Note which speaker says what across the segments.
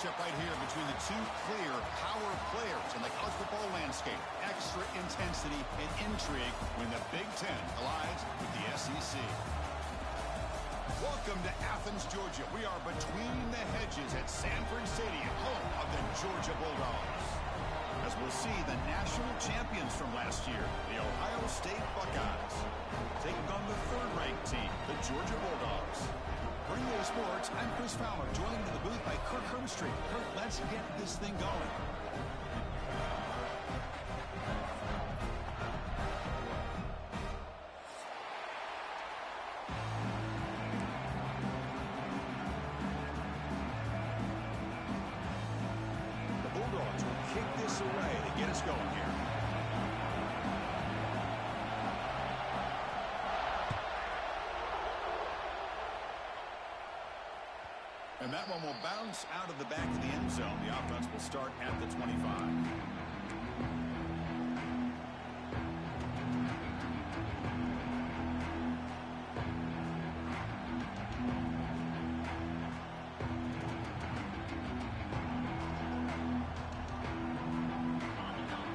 Speaker 1: matchup right here between the two clear power players in the college football landscape. Extra intensity and intrigue when the Big Ten collides with the SEC. Welcome to Athens, Georgia. We are between the hedges at Sanford Stadium, home of the Georgia Bulldogs. As we'll see the national champions from last year, the Ohio State Buckeyes, taking on the third-ranked team, the Georgia Bulldogs. Bring Day Sports, I'm Chris Fowler, joined in the booth by Kirk Herbstreit. Kirk, let's get this thing going. The Bulldogs will kick this away to get us going here. And that one will bounce out of the back of the end zone. The offense will start at the 25.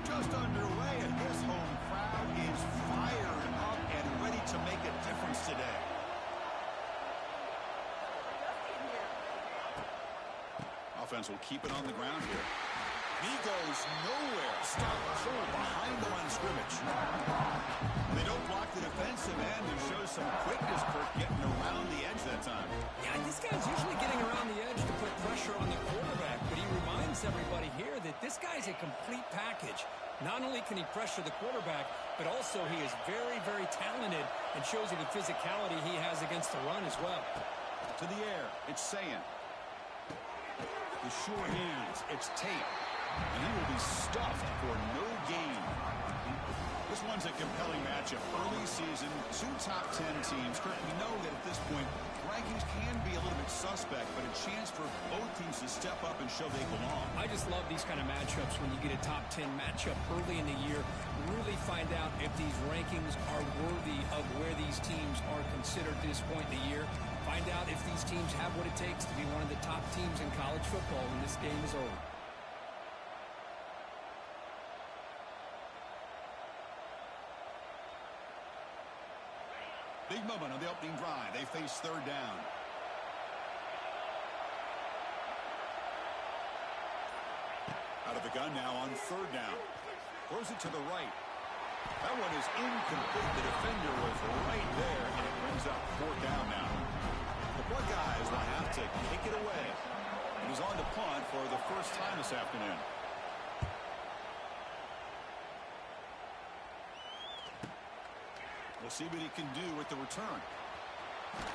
Speaker 1: Just underway, and this home crowd is fired up and ready to make a difference today. Offense will keep it on the ground here. He goes nowhere. Stop cold behind the line of scrimmage. They don't block the defensive end and show some quickness, Kirk, getting around the edge that time.
Speaker 2: Yeah, this guy's usually getting around the edge to put pressure on the quarterback, but he reminds everybody here that this guy's a complete package. Not only can he pressure the quarterback, but also he is very, very talented and shows you the physicality he has against the run as well.
Speaker 1: To the air, it's Sayin. The sure hands, it's Tate. And he will be stuffed for no gain. This one's a compelling matchup. Early season, two top 10 teams. Kurt, we know that at this point, rankings can be a little bit suspect, but a chance for both teams to step up and show they belong.
Speaker 2: I just love these kind of matchups when you get a top 10 matchup early in the year. Really find out if these rankings are worthy of where these teams are considered at this point in the year. Find out if these teams have what it takes to be one of the top teams in college football when this game is over.
Speaker 1: Big moment on the opening drive. They face third down. Out of the gun now on third down. Throws it to the right. That one is incomplete. The defender was right there, and it brings up fourth down now. The Buckeyes will have to kick it away. And he's on to punt for the first time this afternoon. We'll see what he can do with the return.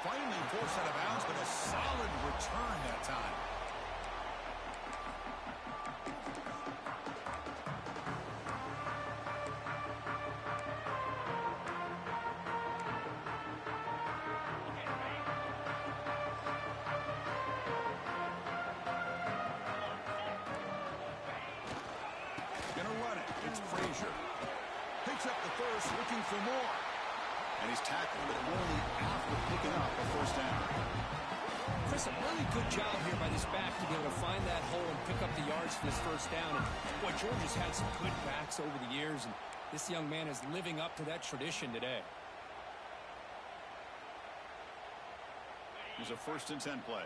Speaker 1: Finally forced out of bounds, but a solid return that time. Gonna run it. It's Frazier. Picks up the first, looking for more. And he's tackled, but only after picking up a first down.
Speaker 2: Chris, a really good job here by this back to be able to find that hole and pick up the yards for this first down. And boy, Georgia's had some good backs over the years, and this young man is living up to that tradition today.
Speaker 1: Here's a 1st and 10 play.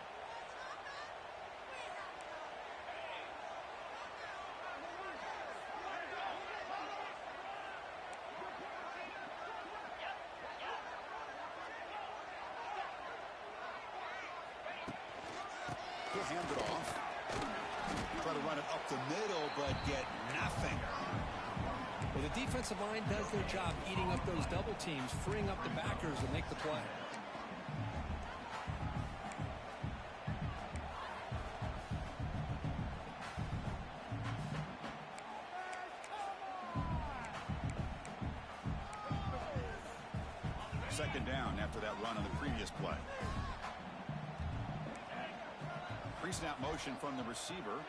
Speaker 1: He'll hand it off. Try to run it up the middle, but get nothing.
Speaker 2: Well, the defensive line does their job eating up those double teams, freeing up the backers to make the play.
Speaker 1: Second down after that run on the previous play. Pre-snap motion from the receiver.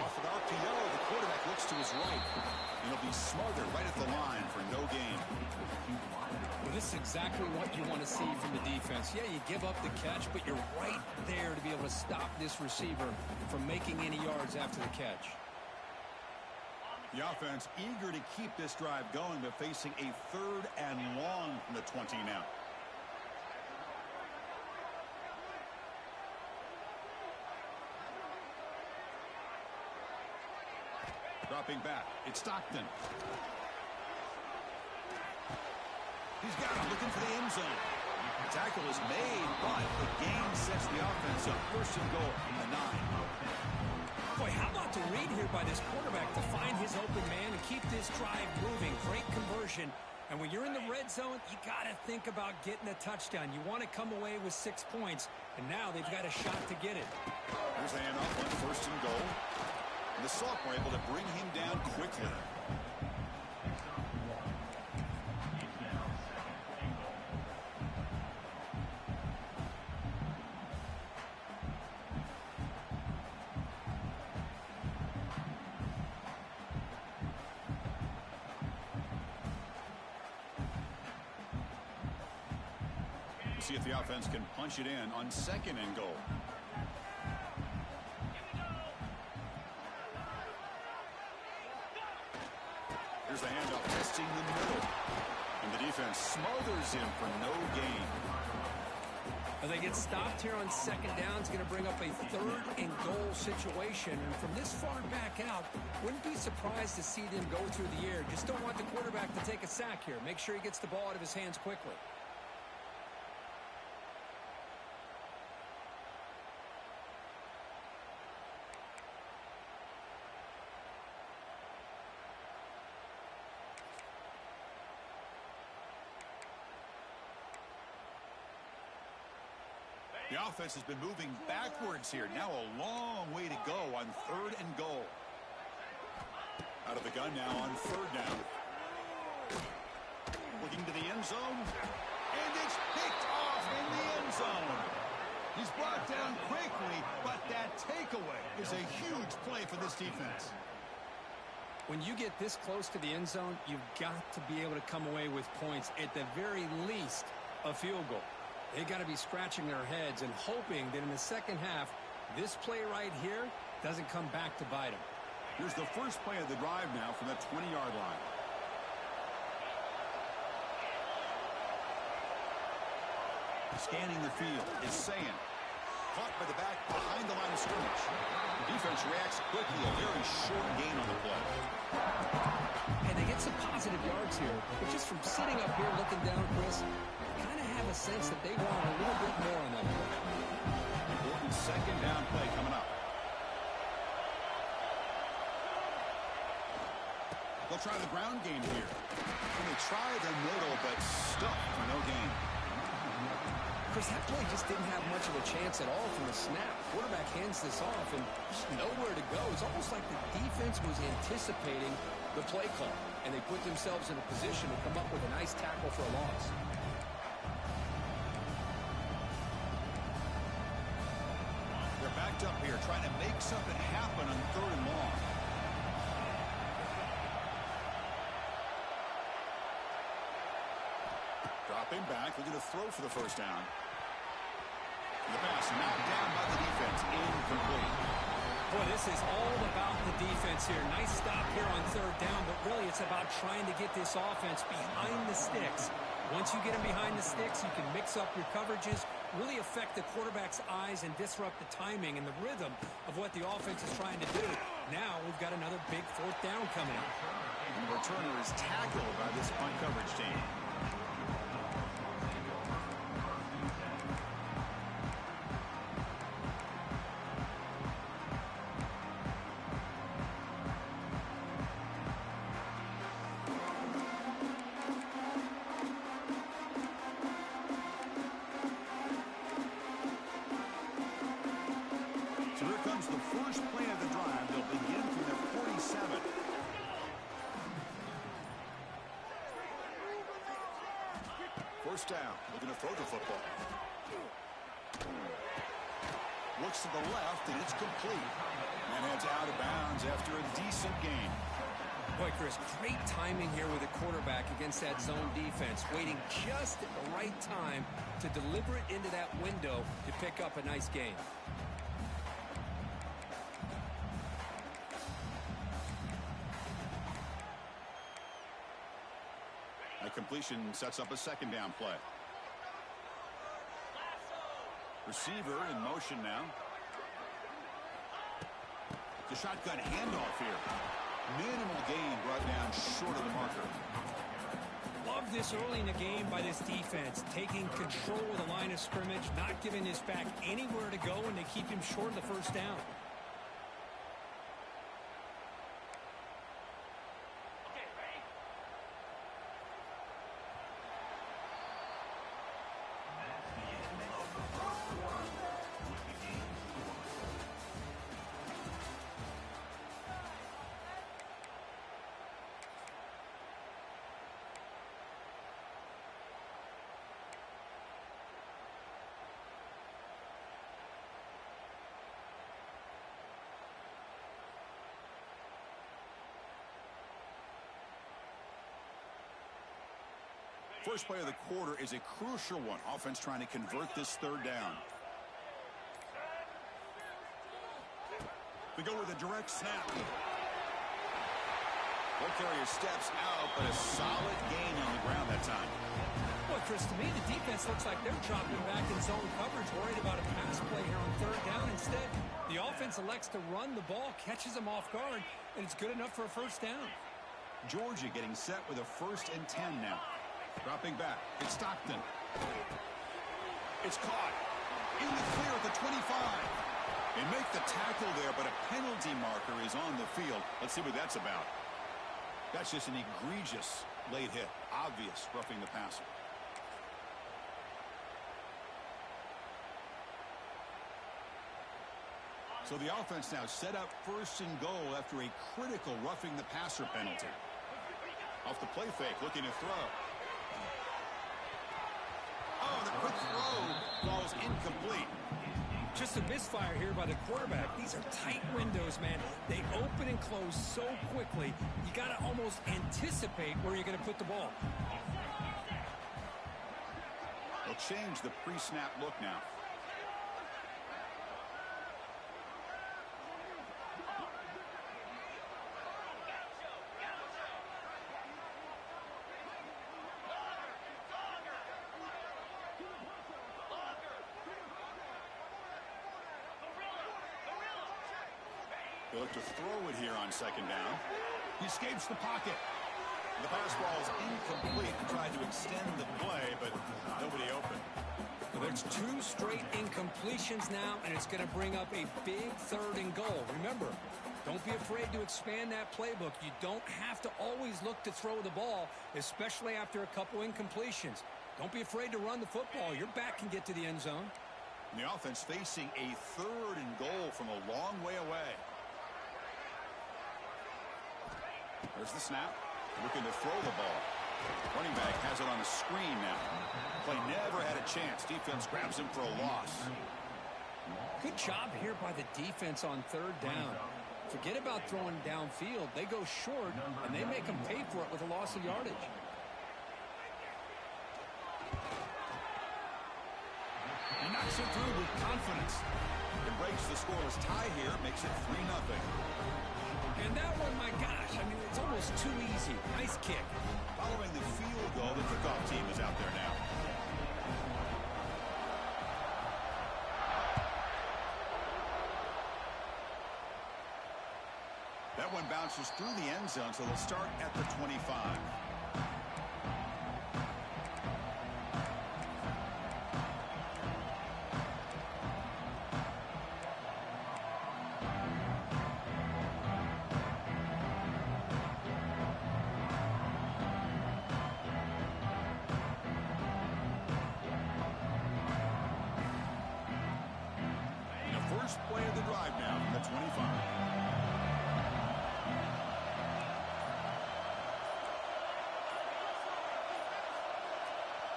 Speaker 1: Off of RPO, the quarterback looks to his right. And he'll be smothered right at the line for no gain.
Speaker 2: Well, this is exactly what you want to see from the defense. Yeah, you give up the catch, but you're right there to be able to stop this receiver from making any yards after the catch.
Speaker 1: The offense eager to keep this drive going, but facing a 3rd and long from the 20 now. Dropping back, it's Stockton. He's got him looking for the end zone. The tackle is made, but the gain sets the offense up. 1st and goal from the 9.
Speaker 2: Boy, how about the read here by this quarterback to find his open man and keep this drive moving. Great conversion. And when you're in the red zone, you got to think about getting a touchdown. You want to come away with 6 points, and now they've got a shot to get it.
Speaker 1: Here's the handoff on 1st and goal. And the sophomore able to bring him down quickly. See if the offense can punch it in on 2nd and goal. Here's the handoff, testing the middle. And the defense smothers him for no gain.
Speaker 2: Well, they get stopped here on 2nd down. It's going to bring up a 3rd and goal situation. And from this far back out, wouldn't be surprised to see them go through the air. Just don't want the quarterback to take a sack here. Make sure he gets the ball out of his hands quickly.
Speaker 1: The offense has been moving backwards here. Now a long way to go on 3rd and goal. Out of the gun now on 3rd down. Looking to the end zone. And it's picked off in the end zone. He's brought down quickly, but that takeaway is a huge play for this defense.
Speaker 2: When you get this close to the end zone, you've got to be able to come away with points. At the very least, a field goal. They got to be scratching their heads and hoping that in the 2nd half, this play right here doesn't come back to bite them.
Speaker 1: Here's the first play of the drive now from the 20-yard line. Scanning the field is Sayin. Caught by the back behind the line of scrimmage. The defense reacts quickly. A very short gain on the play.
Speaker 2: And they get some positive yards here. But just from sitting up here looking down, Chris, kind of have a sense that they want a little bit more on that play.
Speaker 1: Important 2nd down play coming up. They'll try the ground game here. And they try the middle, but stuck for no gain.
Speaker 2: Chris, that play just didn't have much of a chance at all from the snap. Quarterback hands this off and just nowhere to go. It's almost like the defense was anticipating the play call, and they put themselves in a position to come up with a nice tackle for a loss.
Speaker 1: They're backed up here, trying to make something happen on 3rd and long. Dropping back, looking to throw for the 1st down. The pass knocked down by the defense, incomplete.
Speaker 2: Boy, this is all about the defense here. Nice stop here on 3rd down, but really it's about trying to get this offense behind the sticks. Once you get them behind the sticks, you can mix up your coverages, really affect the quarterback's eyes and disrupt the timing and the rhythm of what the offense is trying to do. Now we've got another big 4th down coming up.
Speaker 1: And the returner is tackled by this punt coverage team. So here comes the first play of the drive. They'll begin from their 47. First down, looking to throw the football. Looks to the left, and it's complete. And heads out of bounds after a decent gain.
Speaker 2: Boy, Chris, great timing here with the quarterback against that zone defense, waiting just at the right time to deliver it into that window to pick up a nice gain.
Speaker 1: A completion sets up a second down play. Receiver in motion now. The shotgun handoff here. Minimal gain brought down short of the marker.
Speaker 2: Love this early in the game by this defense, taking control of the line of scrimmage, not giving this back anywhere to go, and they keep him short of the first down.
Speaker 1: First play of the quarter is a crucial one. Offense trying to convert this third down. We go with a direct snap. Ball carrier steps out, but a solid gain on the ground that time.
Speaker 2: Well, Chris, to me, the defense looks like they're dropping back in zone coverage, worried about a pass play here on third down. Instead, the offense elects to run the ball, catches them off guard, and it's good enough for a first down.
Speaker 1: Georgia getting set with a 1st and 10 now. Dropping back. It's Stockton. It's caught. In the clear at the 25. They make the tackle there, but a penalty marker is on the field. Let's see what that's about. That's just an egregious late hit. Obvious roughing the passer. So the offense now set up 1st and goal after a critical roughing the passer penalty. Off the play fake, looking to throw. Oh, the quick throw falls incomplete.
Speaker 2: Just a misfire here by the quarterback. These are tight windows, man. They open and close so quickly, you got to almost anticipate where you're going to put the ball.
Speaker 1: They'll change the pre-snap look now. They look to throw it here on second down. He escapes the pocket. The pass ball is incomplete. He tried to extend the play, but nobody open.
Speaker 2: Well, there's 2 straight incompletions now, and it's going to bring up a big 3rd and goal. Remember, don't be afraid to expand that playbook. You don't have to always look to throw the ball, especially after a couple incompletions. Don't be afraid to run the football. Your back can get to the end zone.
Speaker 1: And the offense facing a 3rd and goal from a long way away. There's the snap. Looking to throw the ball. Running back has it on the screen now. Play never had a chance. Defense grabs him for a loss.
Speaker 2: Good job here by the defense on 3rd down. Forget about throwing downfield. They go short, and they make them pay for it with a loss of yardage.
Speaker 1: He knocks it through with confidence. It breaks the scoreless tie here. Makes it 3-0.
Speaker 2: And that one, my gosh, I mean, it's almost too easy. Nice kick.
Speaker 1: Following the field goal, the kickoff team is out there now. That one bounces through the end zone, so they'll start at the 25. First play of the drive now from the 25.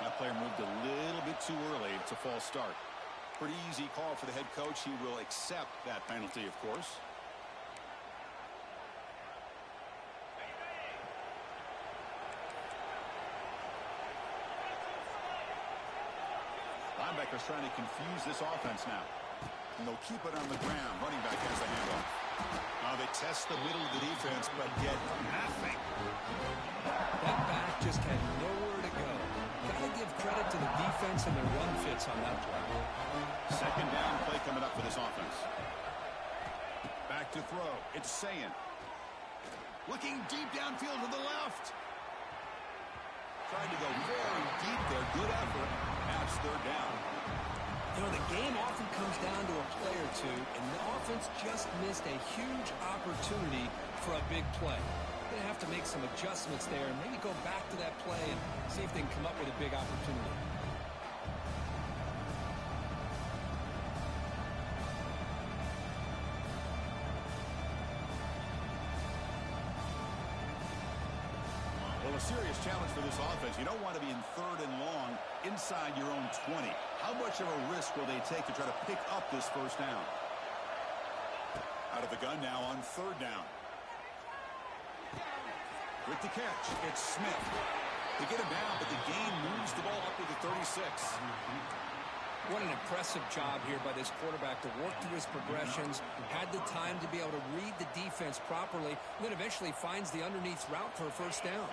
Speaker 1: That player moved a little bit too early. It's a false start. Pretty easy call for the head coach. He will accept that penalty, of course. linebackers trying to confuse this offense now. And they'll keep it on the ground. Running back has the handoff. Now they test the middle of the defense, but get nothing.
Speaker 2: That back just had nowhere to go. Gotta give credit to the defense and their run fits on that play.
Speaker 1: Second down play coming up for this offense. Back to throw. It's Sayin. Looking deep downfield to the left. Trying to go very deep there. Good effort. Now it's third down.
Speaker 2: You know, the game often comes down to a play or two, and the offense just missed a huge opportunity for a big play. They're going to have to make some adjustments there and maybe go back to that play and see if they can come up with a big opportunity.
Speaker 1: Well, a serious challenge for this offense. You don't want to be in third and long inside your own 20. How much of a risk will they take to try to pick up this first down? Out of the gun now on third down. With the catch, it's Smith. They get him down, but the gain moves the ball up to the 36.
Speaker 2: What an impressive job here by this quarterback to work through his progressions, had the time to be able to read the defense properly, and then eventually finds the underneath route for a first down.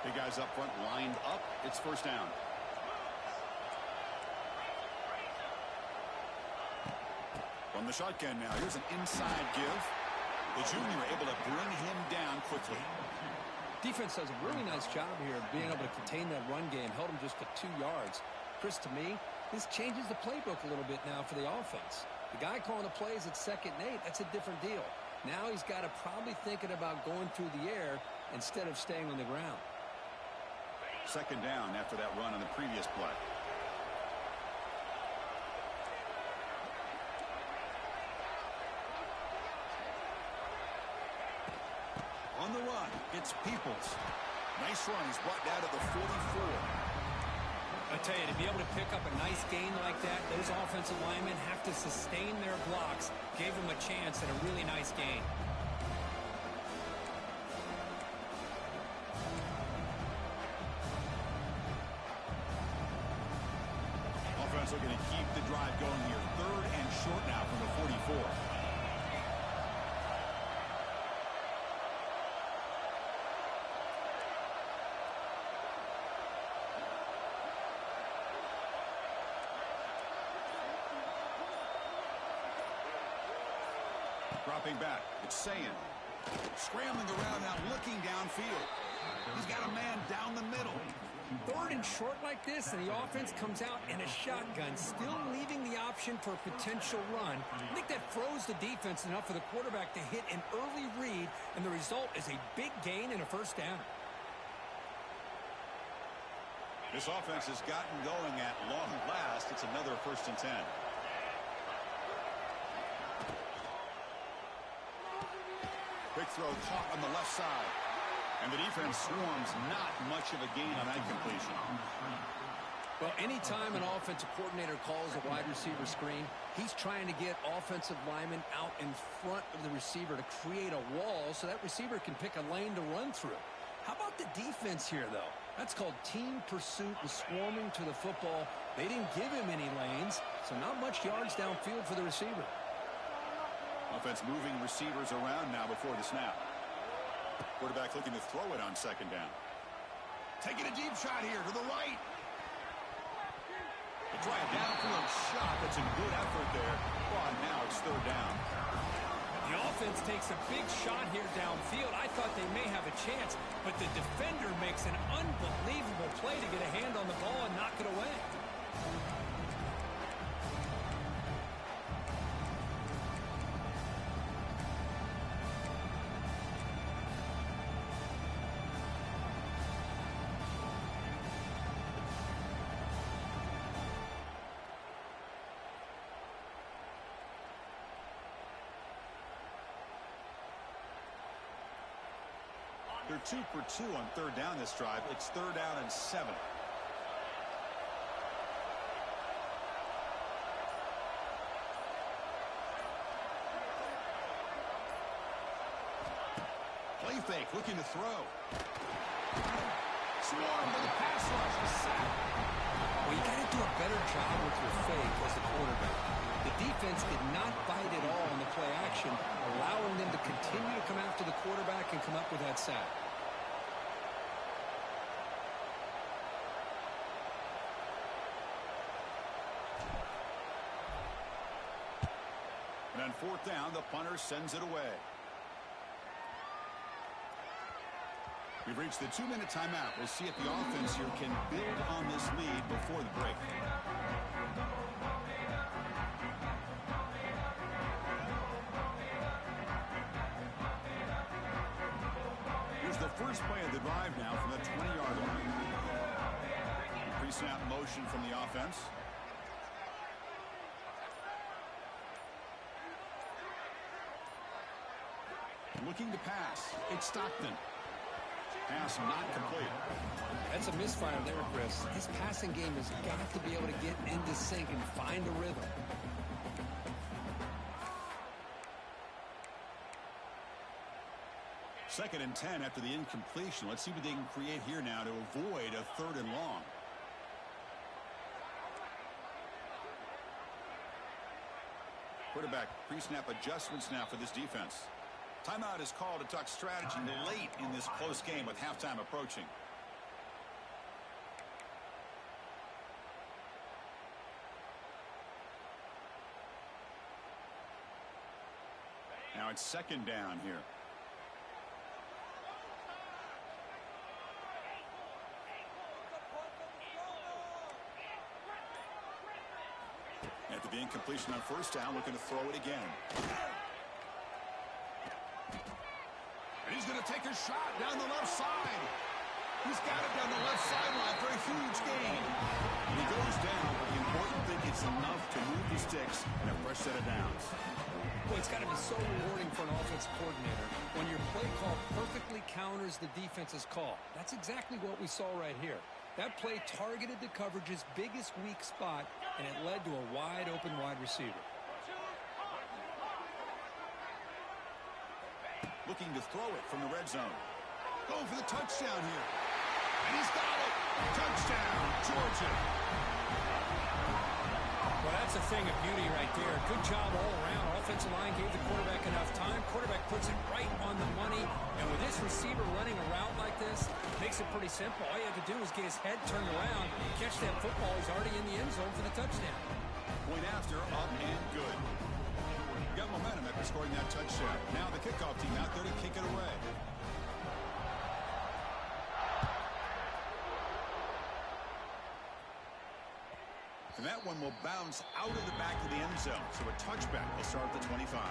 Speaker 1: Big guys up front lined up. It's first down. From the shotgun now. Here's an inside give. The junior able to bring him down quickly.
Speaker 2: Defense does a really nice job here of being able to contain that run game. Held him just to 2 yards. Chris, to me, this changes the playbook a little bit now for the offense. The guy calling the plays at 2nd and 8, that's a different deal. Now he's got to probably thinking about going through the air instead of staying on the ground.
Speaker 1: Second down after that run on the previous play. On the run, it's Peoples. Nice run. He's brought down to the 44.
Speaker 2: I tell you, to be able to pick up a nice gain like that, those offensive linemen have to sustain their blocks. Gave him a chance at a really nice gain.
Speaker 1: Offense looking to keep the drive going here. Third and short now from the 44. Dropping back. It's Sayin. Scrambling around now, looking downfield. He's got a man down the middle.
Speaker 2: Third and short like this, and the offense comes out in a shotgun, still leaving the option for a potential run. I think that froze the defense enough for the quarterback to hit an early read, and the result is a big gain and a first down.
Speaker 1: This offense has gotten going at long last. It's another 1st and 10. Quick throw caught on the left side. And the defense swarms. Not much of a gain on that completion.
Speaker 2: Well, anytime an offensive coordinator calls a wide receiver screen, he's trying to get offensive linemen out in front of the receiver to create a wall so that receiver can pick a lane to run through. How about the defense here, though? That's called team pursuit and swarming to the football. They didn't give him any lanes, so not much yards downfield for the receiver.
Speaker 1: Offense moving receivers around now before the snap. Quarterback looking to throw it on 2nd down. Taking a deep shot here to the right. They try a downfield shot. That's a good effort there. Oh, now it's 3rd down.
Speaker 2: The offense takes a big shot here downfield. I thought they may have a chance, but the defender makes an unbelievable play to get a hand on the ball and knock it away.
Speaker 1: They're 2 for 2 on 3rd down this drive. It's 3rd down and 7. Play fake, looking to throw. Swarm with the pass rush, the sack.
Speaker 2: Well, you got to do a better job with your fake as the quarterback. The defense did not bite at all on the play action, allowing them to continue to come after the quarterback and come up with that sack.
Speaker 1: And on fourth down, the punter sends it away. We've reached the 2-minute timeout. We'll see if the offense here can build on this lead before the break. Here's the first play of the drive now from the 20-yard line. Pre-snap motion from the offense. Looking to pass. It's Stockton. Pass not complete.
Speaker 2: That's a misfire there, Chris. His passing game has got to be able to get into sync and find a rhythm.
Speaker 1: Second and 10 after the incompletion. Let's see what they can create here now to avoid a third and long. Quarterback pre-snap adjustments now for this defense. Timeout is called to talk strategy late in this close game with halftime approaching. Now it's second down here. After the incompletion on first down, looking to throw it again. And he's going to take a shot down the left side. He's got it down the left sideline for a huge gain. He goes down, but the important thing is enough to move the sticks and a fresh set of downs.
Speaker 2: Boy, it's got to be so rewarding for an offensive coordinator when your play call perfectly counters the defense's call. That's exactly what we saw right here. That play targeted the coverage's biggest weak spot, and it led to a wide-open wide receiver.
Speaker 1: Looking to throw it from the red zone. Going for the touchdown here. And he's got it. Touchdown, Georgia.
Speaker 2: Well, that's a thing of beauty right there. Good job all around. Offensive line gave the quarterback enough time. Quarterback puts it right on the money. And with this receiver running a route like this, makes it pretty simple. All you have to do is get his head turned around, catch that football. He's already in the end zone for the touchdown.
Speaker 1: Point after, up and good. Got momentum after scoring that touchdown. Now the kickoff team out there to kick it away. And that one will bounce out of the back of the end zone. So a touchback will start at the 25.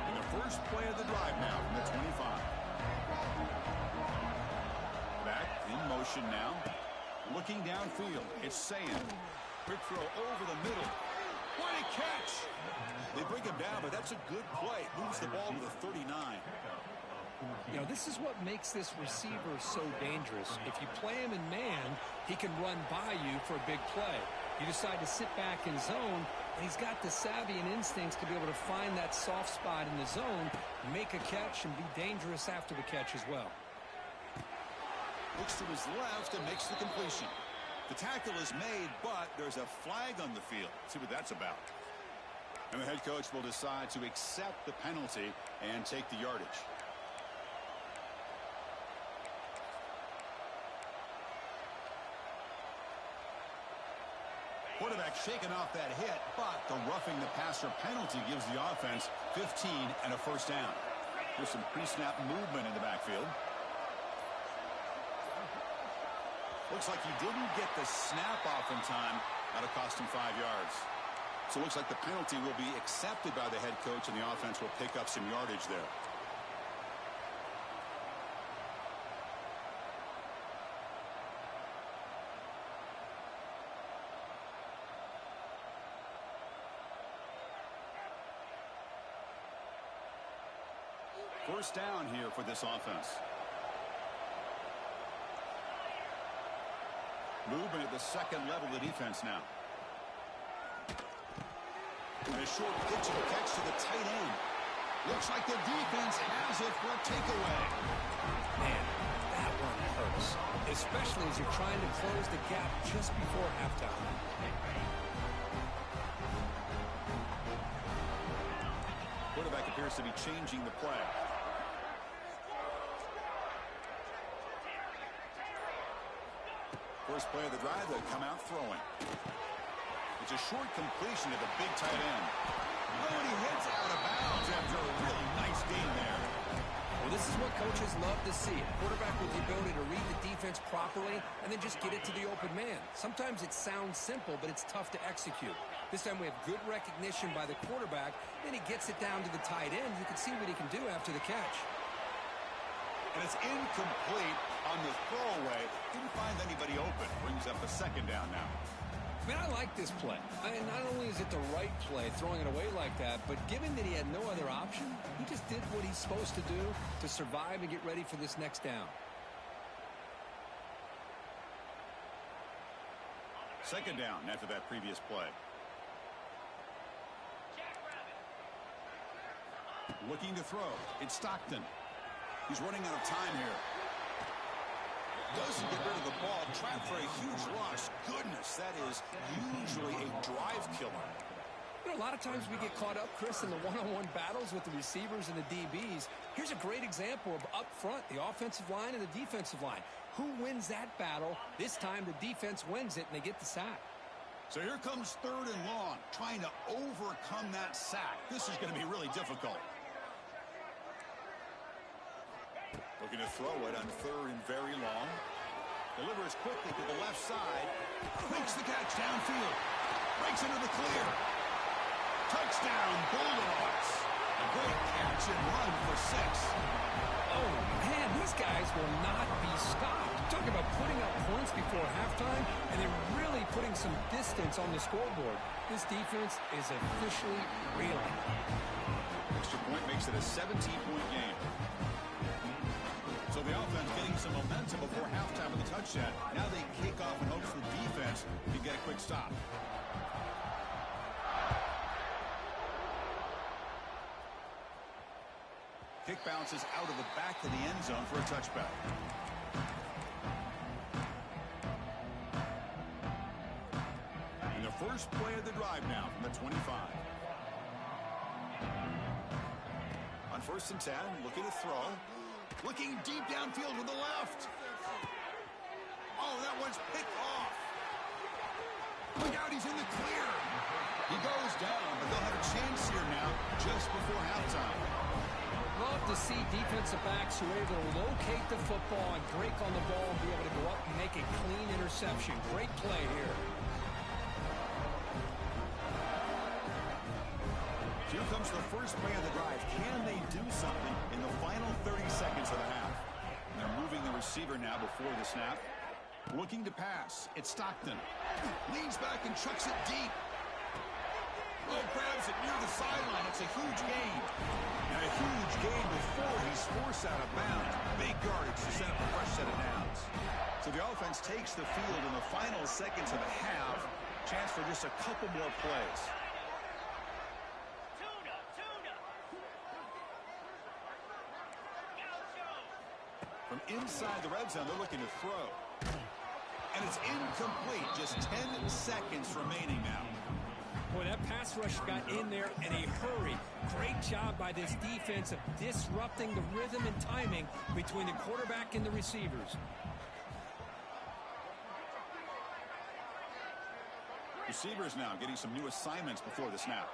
Speaker 1: And the first play of the drive now from the 25. Back in motion now. Looking downfield. It's Sand. Quick throw over the middle. What a catch! They bring him down, but that's a good play. Moves the ball to the 39.
Speaker 2: You know, this is what makes this receiver so dangerous. If you play him in man, he can run by you for a big play. You decide to sit back in zone, and he's got the savvy and instincts to be able to find that soft spot in the zone, make a catch, and be dangerous after the catch as well.
Speaker 1: Looks to his left and makes the completion. The tackle is made, but there's a flag on the field. Let's see what that's about. And the head coach will decide to accept the penalty and take the yardage. Quarterback shaking off that hit, but the roughing the passer penalty gives the offense 15 and a first down. There's some pre-snap movement in the backfield. Looks like he didn't get the snap off in time. That'll cost him 5 yards. So it looks like the penalty will be accepted by the head coach, and the offense will pick up some yardage there. First down here for this offense. Movement at the second level of the defense now. And a short pitch will catch to the tight end. Looks like the defense has it for a takeaway.
Speaker 2: Man, that one hurts, especially as you're trying to close the gap just before halftime.
Speaker 1: Quarterback appears to be changing the play. First play of the drive, they'll come out throwing. It's a short completion to the big tight end. Oh, and he hits out of bounds after a really nice game there.
Speaker 2: Well, this is what coaches love to see. A quarterback with the ability to read the defense properly and then just get it to the open man. Sometimes it sounds simple, but it's tough to execute. This time we have good recognition by the quarterback. Then he gets it down to the tight end. You can see what he can do after the catch.
Speaker 1: And it's incomplete on the throwaway. Didn't find anybody open. Brings up a second down now.
Speaker 2: Man, I like this play. Not only is it the right play, throwing it away like that, but given that he had no other option, he just did what he's supposed to do to survive and get ready for this next down.
Speaker 1: Second down after that previous play. Looking to throw. It's Stockton. He's running out of time here. Doesn't get rid of the ball. Trapped for a huge loss. Goodness, that is usually a drive killer.
Speaker 2: You know, a lot of times we get caught up, Chris, in the one-on-one battles with the receivers and the DBs. Here's a great example of up front, the offensive line and the defensive line. Who wins that battle? This time the defense wins it, and they get the sack.
Speaker 1: So here comes third and long, trying to overcome that sack. This is going to be really difficult. Looking to throw it on third and very long. Delivers quickly to the left side. Makes the catch downfield. Breaks into the clear. Touchdown, Bulldogs. A great catch and run for 6.
Speaker 2: Oh, man, these guys will not be stopped. Talking about putting up points before halftime, and they're really putting some distance on the scoreboard. This defense is officially reeling.
Speaker 1: Extra point makes it a 17-point game. So the offense getting some momentum before halftime with the touchdown. Now they kick off in hopes the defense can get a quick stop. Kick bounces out of the back of the end zone for a touchback. And the first play of the drive now from the 25. On 1st and 10, looking to throw. Looking deep downfield with the left. Oh, that one's picked off. Look out, he's in the clear. He goes down, but they'll have a chance here now just before halftime.
Speaker 2: Love to see defensive backs who are able to locate the football and break on the ball and be able to go up and make a clean interception. Great play here.
Speaker 1: Here comes the first play of the drive. Can they do something in the final 30 seconds of the half? And they're moving the receiver now before the snap. Looking to pass. It's Stockton. Leans back and chucks it deep. Oh, grabs it near the sideline. It's a huge gain. And a huge gain before he's forced out of bounds. Big yardage to set up a fresh set of downs. So the offense takes the field in the final seconds of the half. Chance for just a couple more plays. From inside the red zone, they're looking to throw. And it's incomplete. Just 10 seconds remaining now.
Speaker 2: Boy, that pass rush got in there in a hurry. Great job by this defense of disrupting the rhythm and timing between the quarterback and the receivers.
Speaker 1: Receivers now getting some new assignments before the snap.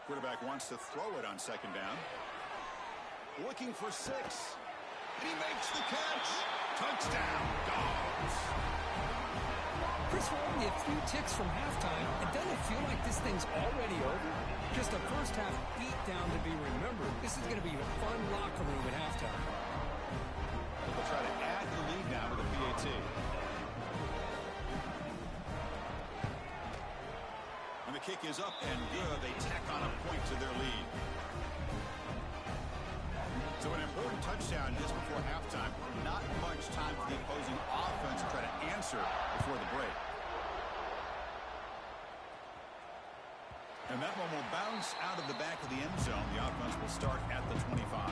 Speaker 1: Quarterback wants to throw it on second down. Looking for 6. And he makes the catch. Touchdown, Dogs.
Speaker 2: Chris, we're only a few ticks from halftime, and doesn't it feel like this thing's already over? Just a first half beatdown to be remembered. This is going to be a fun locker room at halftime.
Speaker 1: They'll try to add the lead now with a PAT. And the kick is up and good. They tack on a point to their lead. first down just before halftime. Not much time for the opposing offense to try to answer before the break. And that one will bounce out of the back of the end zone. The offense will start at the 25.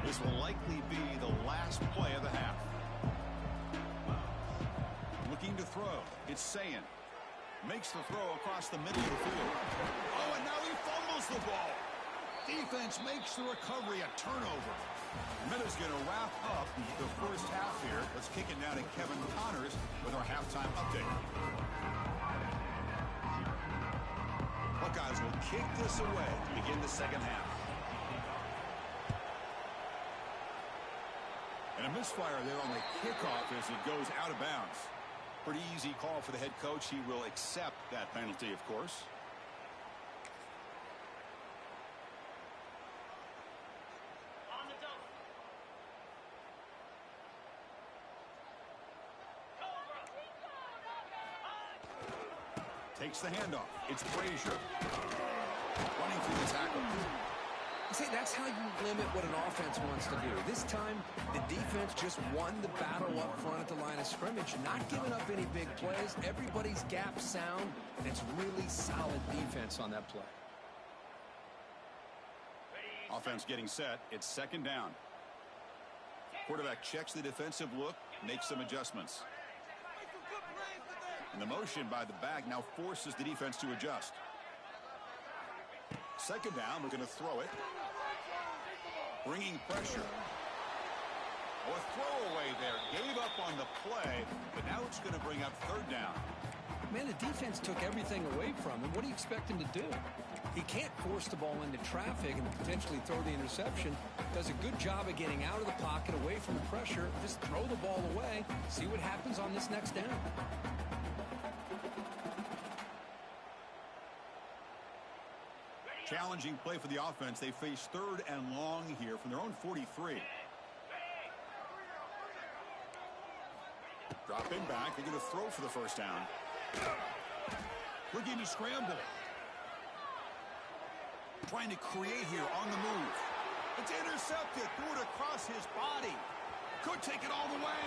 Speaker 1: This will likely be the last play of the half. Looking to throw. It's Sayin. Makes the throw across the middle of the field. Oh, and now he fumbles the ball. Defense makes the recovery a turnover. Minutes going to wrap up the first half here. Let's kick it now to Kevin Connors with our halftime update. Buckeyes will kick this away to begin the second half. And a misfire there on the kickoff as it goes out of bounds. Pretty easy call for the head coach. He will accept that penalty, of course. Takes the handoff. It's Frazier running through the tackle.
Speaker 2: See, that's how you limit what an offense wants to do. This time, the defense just won the battle up front at the line of scrimmage, not giving up any big plays. Everybody's gap sound, and it's really solid defense on that play.
Speaker 1: Offense getting set. It's second down. Quarterback checks the defensive look, makes some adjustments. And the motion by the back now forces the defense to adjust. Second down, we're going to throw it. Bringing pressure. Or throwaway there. Gave up on the play, but now it's going to bring up third down.
Speaker 2: Man, the defense took everything away from him. What do you expect him to do? He can't force the ball into traffic and potentially throw the interception. Does a good job of getting out of the pocket, away from the pressure. Just throw the ball away. See what happens on this next down.
Speaker 1: Challenging play for the offense. They face third and long here from their own 43. Dropping back. They're going to throw for the first down. Looking to scramble. Trying to create here on the move. It's intercepted. Threw it across his body. Could take it all the way.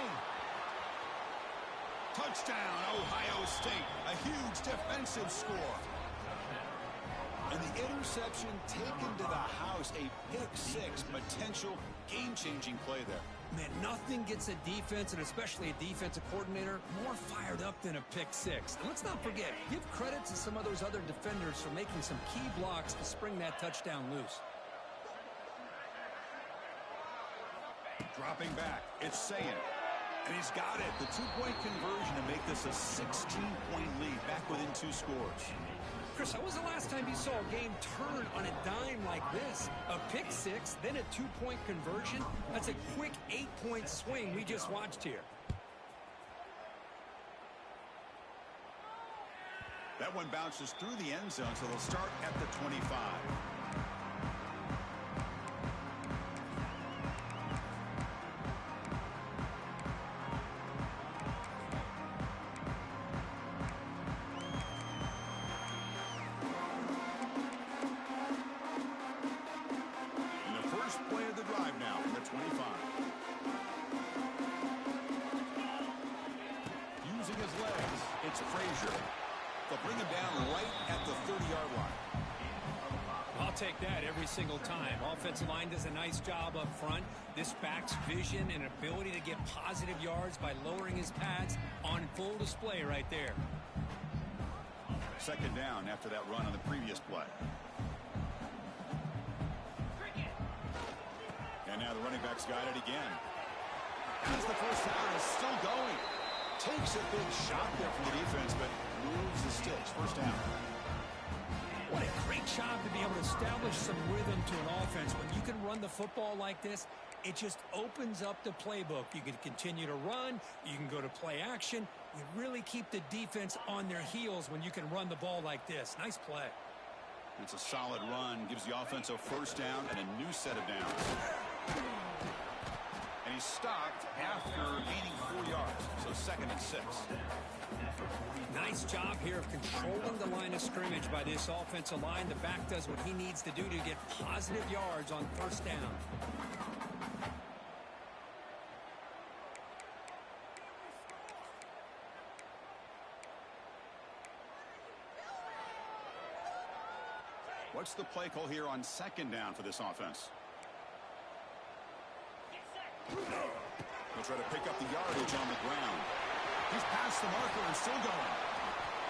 Speaker 1: Touchdown, Ohio State. A huge defensive score. And the interception taken to the house. A pick-6 potential game-changing play there.
Speaker 2: Man, nothing gets a defense, and especially a defensive coordinator, more fired up than a pick-6. And let's not forget, give credit to some of those other defenders for making some key blocks to spring that touchdown loose.
Speaker 1: Dropping back, it's Sayin. And he's got it. The two-point conversion to make this a 16-point lead, back within 2 scores.
Speaker 2: Chris, when was the last time you saw a game turn on a dime like this? A pick-6, then a 2-point conversion? That's a quick 8-point swing we just watched here.
Speaker 1: That one bounces through the end zone, so they'll start at the 25. It's Frazier. They'll bring him down right at the 30-yard line.
Speaker 2: I'll take that every single time. Offensive line does a nice job up front. This back's vision and ability to get positive yards by lowering his pads on full display right there.
Speaker 1: Second down after that run on the previous play. And now the running back's got it again. As the first down is still going. Takes a big shot there from the defense, but moves the sticks. First down.
Speaker 2: What a great job to be able to establish some rhythm to an offense. When you can run the football like this, it just opens up the playbook. You can continue to run. You can go to play action. You really keep the defense on their heels when you can run the ball like this. Nice play.
Speaker 1: It's a solid run. Gives the offense a first down and a new set of downs. And he's stopped after gaining 4 yards. So 2nd and 6.
Speaker 2: Nice job here of controlling the line of scrimmage by this offensive line. The back does what he needs to do to get positive yards on first down.
Speaker 1: What's the play call here on second down for this offense? He'll try to pick up the yardage on the ground. He's past the marker and still going.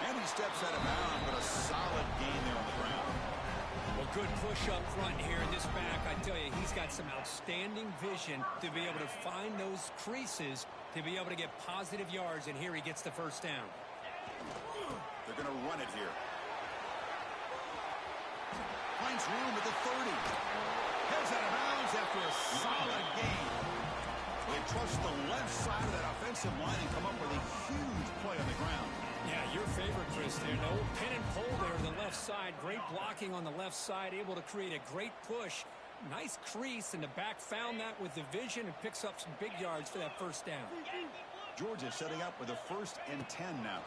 Speaker 1: And he steps out of bounds, but a solid gain there on the ground.
Speaker 2: Well, good push up front here in this back. I tell you, he's got some outstanding vision to be able to find those creases, to be able to get positive yards, and here he gets the first down.
Speaker 1: They're going to run it here. Finds room at the 30. Heads out of bounds after a solid gain. They trust the left side of that offensive line and come up with a huge play on the ground.
Speaker 2: Yeah, your favorite, Chris, there. No pin and pull there on the left side. Great blocking on the left side, able to create a great push. Nice crease, and the back found that with the vision and picks up some big yards for that first down.
Speaker 1: Georgia setting up with a 1st and 10 now.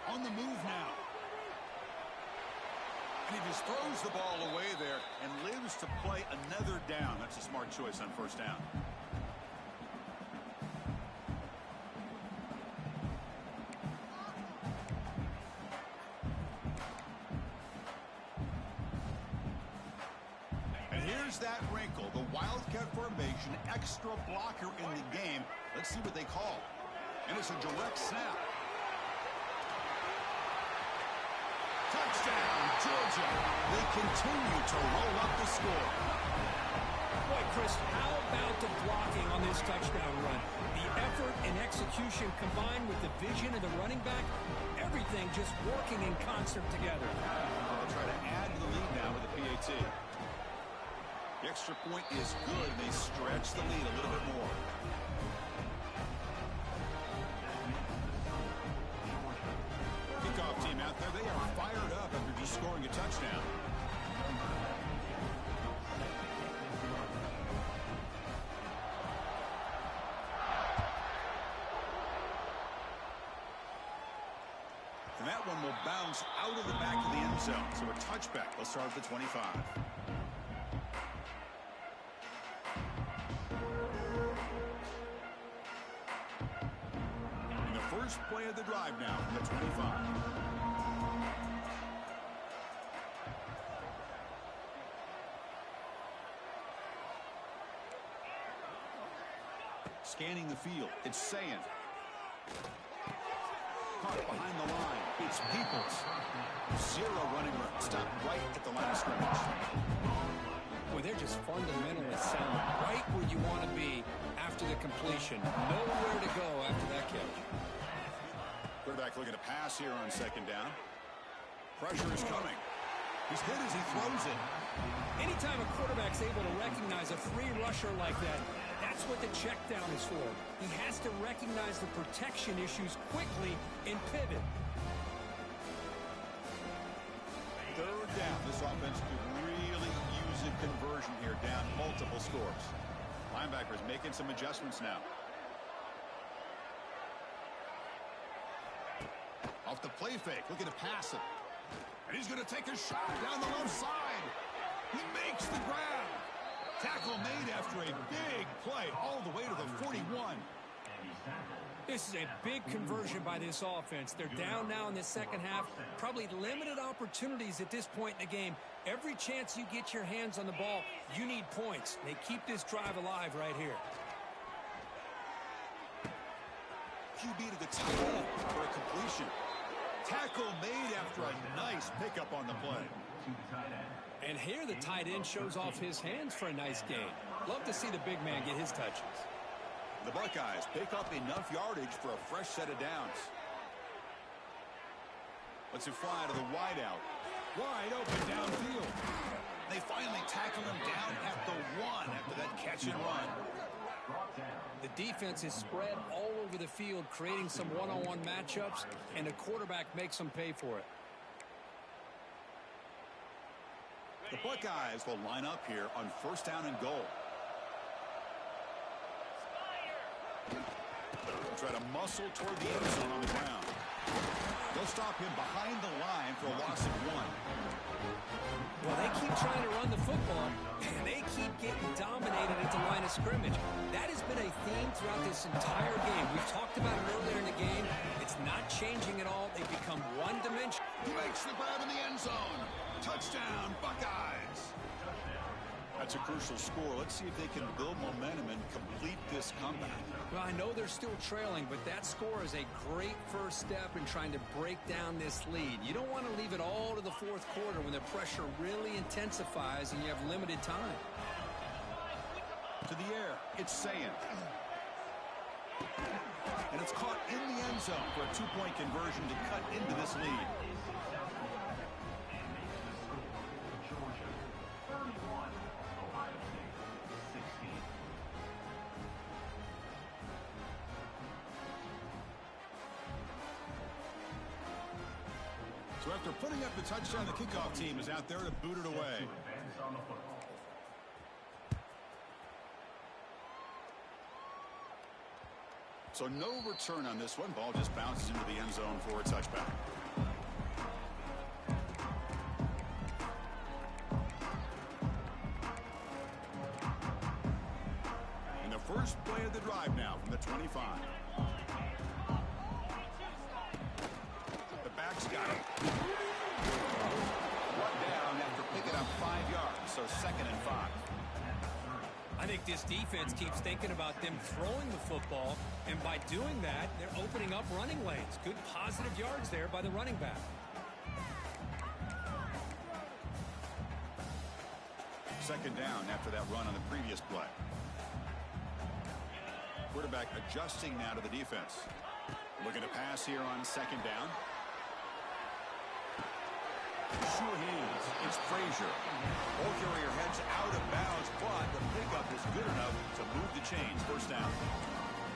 Speaker 1: On the move now. And he just throws the ball away there and lives to play another down. That's a smart choice on first down. And here's that wrinkle, the Wildcat formation, extra blocker in the game. Let's see what they call. And it's a direct snap. Touchdown, Georgia. They continue to roll up the score.
Speaker 2: Boy, Chris, how about the blocking on this touchdown run? The effort and execution combined with the vision of the running back, everything just working in concert together.
Speaker 1: They'll try to add to the lead now with the PAT. The extra point is good. They stretch the lead a little bit more. Kickoff team out there, they are fired up after just scoring a touchdown. And that one will bounce out of the back of the end zone. So a touchback. They'll start at the 25. And the first play of the drive now from the 25. Scanning the field. It's Saying. Caught behind the line. It's Peoples. Zero running room. Stopped right at the line of scrimmage.
Speaker 2: Boy, they're just fundamentally sound. Right where you want to be after the completion. Nowhere to go after that catch.
Speaker 1: Quarterback looking to pass here on second down. Pressure is coming. He's hit as he throws it.
Speaker 2: Anytime a quarterback's able to recognize a free rusher like that, that's what the check down is for. He has to recognize the protection issues quickly and pivot.
Speaker 1: Third down. This offense could really use a conversion here, down multiple scores. Linebackers making some adjustments now. Off the play fake, looking to pass it. And he's going to take a shot down the left side. He makes the grab. Tackle made after a big play all the way to the 41.
Speaker 2: This is a big conversion by this offense. They're down now in the second half. Probably limited opportunities at this point in the game. Every chance you get your hands on the ball, you need points. They keep this drive alive right here.
Speaker 1: QB to the tight end for a completion. Tackle made after a nice pickup on the play.
Speaker 2: And here the tight end shows off his hands for a nice gain. Love to see the big man get his touches.
Speaker 1: The Buckeyes pick up enough yardage for a fresh set of downs. Let's fly to the wideout. Wide open downfield. They finally tackle him down at the 1 after that catch and run.
Speaker 2: The defense is spread all over the field, creating some one-on-one matchups, and the quarterback makes them pay for it.
Speaker 1: The Buckeyes will line up here on first down and goal. try to muscle toward the end zone on the ground. They'll stop him behind the line for a loss of 1.
Speaker 2: Well, they keep trying to run the football, and they keep getting dominated at the line of scrimmage. That has been a theme throughout this entire game. We've talked about it earlier in the game. It's not changing at all. They've become one-dimensional.
Speaker 1: He makes the grab in the end zone. Touchdown, Buckeyes. That's a crucial score. Let's see if they can build momentum and complete this comeback.
Speaker 2: Well, I know they're still trailing, but that score is a great first step in trying to break down this lead. You don't want to leave it all to the fourth quarter when the pressure really intensifies and you have limited time.
Speaker 1: To the air, it's Saying. And it's caught in the end zone for a 2-point conversion to cut into this lead. So after putting up the touchdown, the kickoff team is out there to boot it away. So no return on this one. Ball just bounces into the end zone for a touchback. And the first play of the drive now from the 25. The back's got it. One down after picking up 5 yards, so 2nd and 5.
Speaker 2: I think this defense keeps thinking about them throwing the football, and by doing that, they're opening up running lanes. Good positive yards there by the running back.
Speaker 1: Second down after that run on the previous play. Quarterback adjusting now to the defense. Looking to pass here on second down. Sure hands. It's Frazier. Ball carrier heads out of bounds, but the pickup is good enough to move the chains. First down.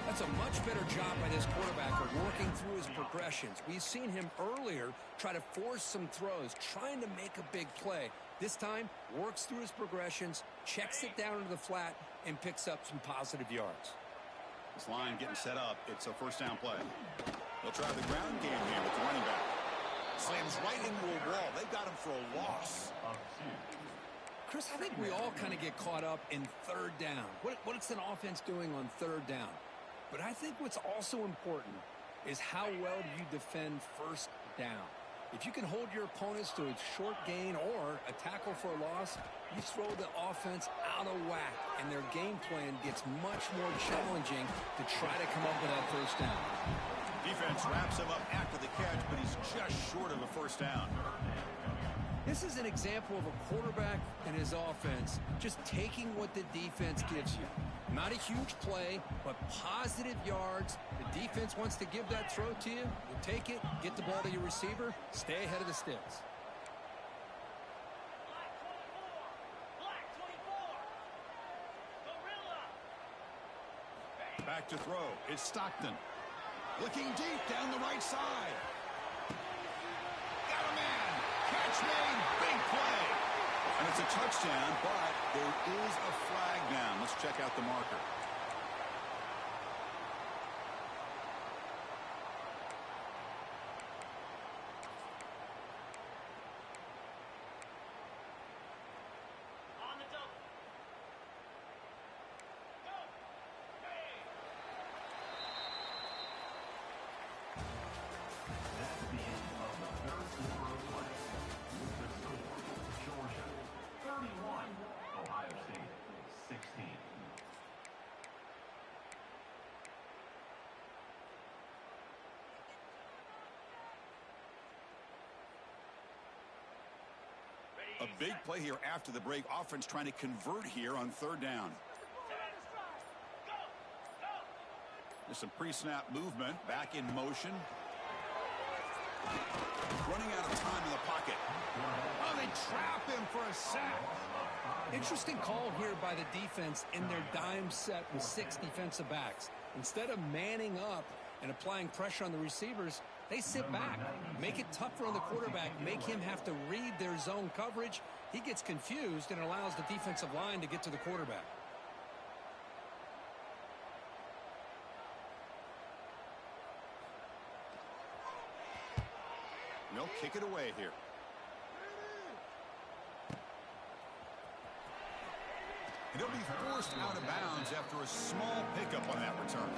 Speaker 2: That's a much better job by this quarterback of working through his progressions. We've seen him earlier try to force some throws, trying to make a big play. This time, works through his progressions, checks it down into the flat, and picks up some positive yards.
Speaker 1: This line getting set up. It's a first down play. They'll try the ground game here with the running back. Slams right into a wall. They got him for a loss.
Speaker 2: Chris, I think we all kind of get caught up in third down. What's an offense doing on third down? But I think what's also important is how well do you defend first down. If you can hold your opponents to a short gain or a tackle for a loss, you throw the offense out of whack, and their game plan gets much more challenging to try to come up with that first down.
Speaker 1: Defense wraps him up after the catch, but he's just short of a first down.
Speaker 2: This is an example of a quarterback and his offense just taking what the defense gives you. Not a huge play, but positive yards. The defense wants to give that throw to you. You take it, get the ball to your receiver, stay ahead of the sticks.
Speaker 1: Back to throw. It's Stockton. Looking deep down the right side. Got a man. Catch made. Big play. And it's a touchdown, but there is a flag down. Let's check out the marker. A big play here after the break. Offense trying to convert here on third down. There's some pre-snap movement. Back in motion. Running out of time in the pocket. Oh, they trap him for a sack.
Speaker 2: Interesting call here by the defense in their dime set with 6 defensive backs. Instead of manning up and applying pressure on the receivers, they sit back, make it tougher on the quarterback, make him have to read their zone coverage. He gets confused and allows the defensive line to get to the quarterback.
Speaker 1: And they'll kick it away here. And he'll be forced out of bounds after a small pickup on that return.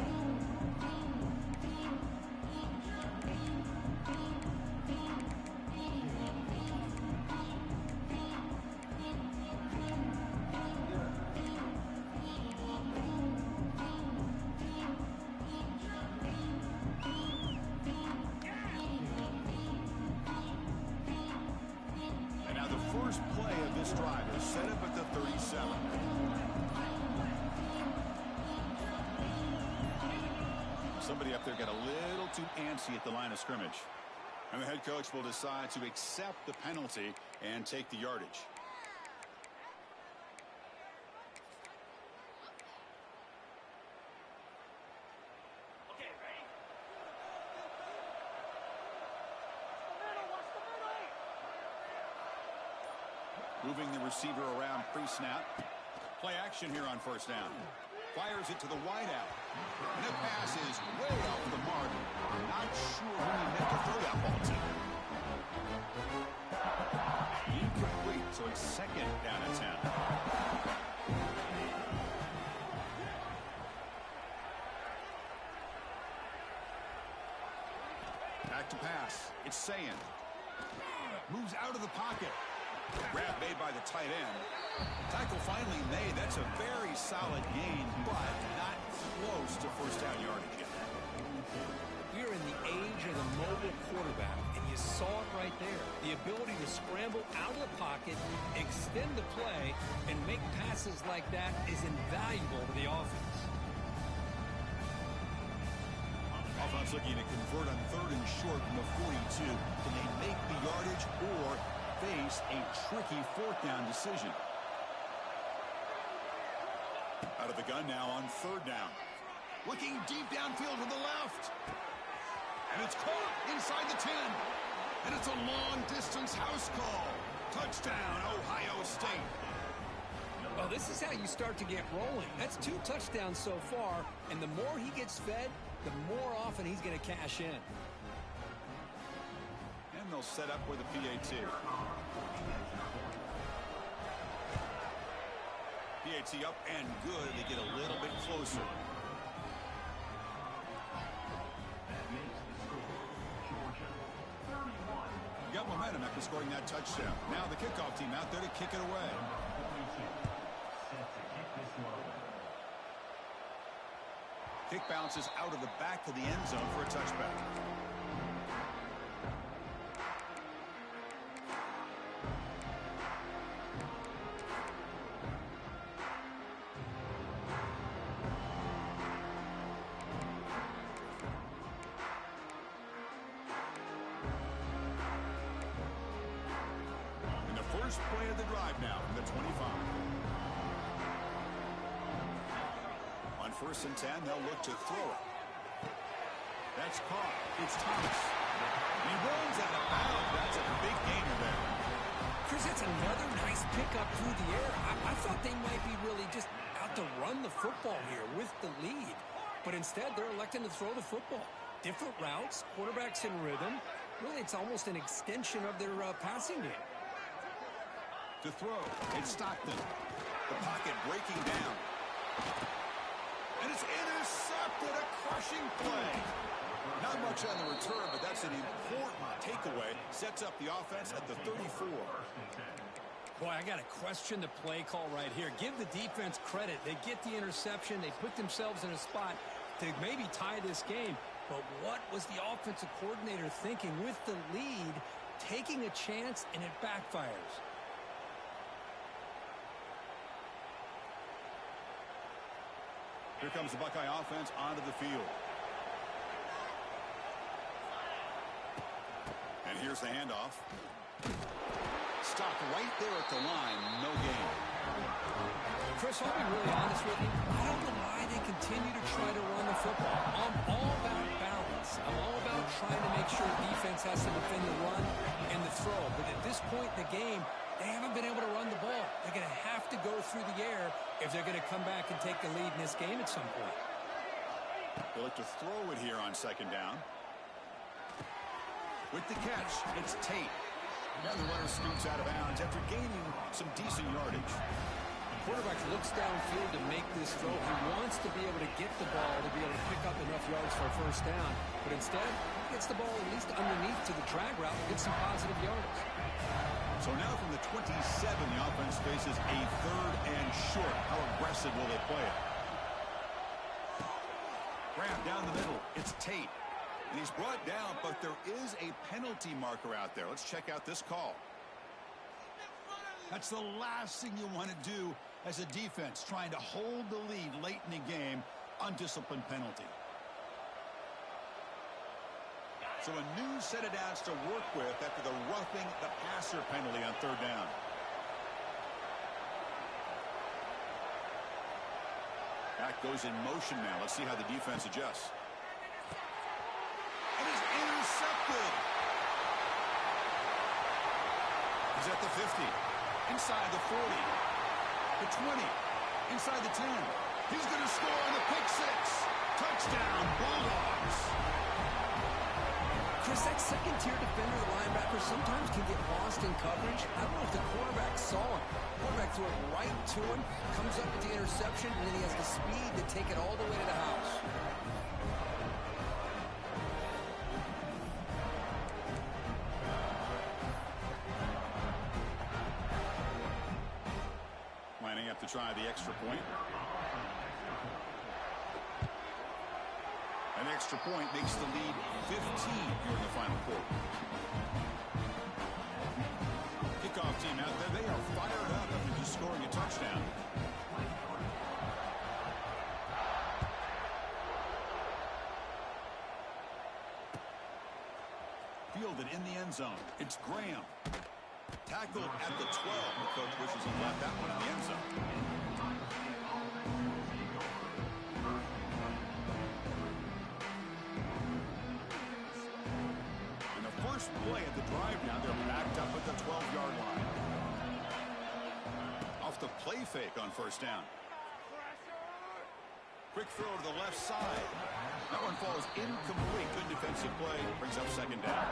Speaker 1: And now the first play of this drive is set up at the 37. Somebody up there got a little too antsy at the line of scrimmage. And the head coach will decide to accept the penalty and take the yardage.
Speaker 3: Okay, ready?
Speaker 1: Moving the receiver around pre-snap. Play action here on first down. Fires it to the wideout. And the pass is way off the mark. Not sure who he meant to throw that ball to. Incomplete, so it's second down and 10. Back to pass. It's Sayin. Moves out of the pocket. Grab made by the tight end. Tackle finally made. That's a very solid gain, but not close to first down yardage yet.
Speaker 2: We are in the age of the mobile quarterback, and you saw it right there. The ability to scramble out of the pocket, extend the play, and make passes like that is invaluable to the offense.
Speaker 1: Offense looking to convert on third and short from the 42. Can they make the yardage or face a tricky fourth down decision? Out of the gun now on third down. Looking deep downfield to the left. And it's caught inside the 10. And it's a long-distance house call. Touchdown, Ohio State.
Speaker 2: Well, this is how you start to get rolling. That's 2 touchdowns so far, and the more he gets fed, the more often he's going to cash in.
Speaker 1: And they'll set up with a PAT. PAT up and good. They get a little bit closer. Got momentum after scoring that touchdown. Now the kickoff team out there to kick it away. Kick bounces out of the back of the end zone for a touchback. And the first play of the drive now from the 25. On first and 10, they'll look to throw it. That's caught. It's Thomas. He runs out of bounds. That's a big gainer there.
Speaker 2: Chris, that's another nice pickup through the air. I thought they might be really just out to run the football here with the lead. But instead, they're electing to throw the football. Different routes, quarterbacks in rhythm. Really, it's almost an extension of their passing game.
Speaker 1: To throw, it's Stockton. The pocket breaking down. And it's intercepted, a crushing play. Not much on the return, but that's an important takeaway. Sets up the offense at the 34.
Speaker 2: Boy, I got to question the play call right here. Give the defense credit. They get the interception. They put themselves in a spot to maybe tie this game. But what was the offensive coordinator thinking with the lead, taking a chance, and it backfires?
Speaker 1: Here comes the Buckeye offense onto the field. And here's the handoff. Stopped right there at the line. No gain.
Speaker 2: Chris, I'll be really honest with you. I don't know why they continue to try to run the football. I'm all about balance. I'm all about trying to make sure the defense has to defend the run and the throw. But at this point in the game, they haven't been able to run the ball. They're going to have to go through the air if they're going to come back and take the lead in this game at some point.
Speaker 1: They look to throw it here on second down. With the catch, it's Tate. And the runner scoots out of bounds after gaining some decent yardage.
Speaker 2: Quarterback looks downfield to make this throw. He wants to be able to get the ball to be able to pick up enough yards for a first down. But instead, he gets the ball at least underneath to the drag route and gets some positive yards.
Speaker 1: So now from the 27, the offense faces a 3rd and short. How aggressive will they play it? Grab down the middle. It's Tate. And he's brought down, but there is a penalty marker out there. Let's check out this call. That's the last thing you want to do as a defense, trying to hold the lead late in the game. Undisciplined penalty. So a new set of downs to work with after the roughing the passer penalty on 3rd down. That goes in motion now. Let's see how the defense adjusts. And it's intercepted. He's at the 50. Inside the 40. The 20. Inside the 10. He's going to score on the pick 6. Touchdown, Bulldogs.
Speaker 2: Chris, that second-tier defender, the linebacker, sometimes can get lost in coverage. I don't know if the quarterback saw him. The quarterback threw it right to him, comes up with the interception, and then he has the speed to take it all the way to the house.
Speaker 1: Lining up to try the extra point. An extra point makes the lead 15 here in the final quarter. Kickoff team out there. They are fired up after just scoring a touchdown. Fielded in the end zone. It's Graham. Tackled at the 12. The coach wishes he left that one in the end zone. First play at the drive now, they're backed up at the 12-yard line. Off the play fake on 1st down. Quick throw to the left side. That one falls incomplete. Good defensive play. Brings up 2nd down.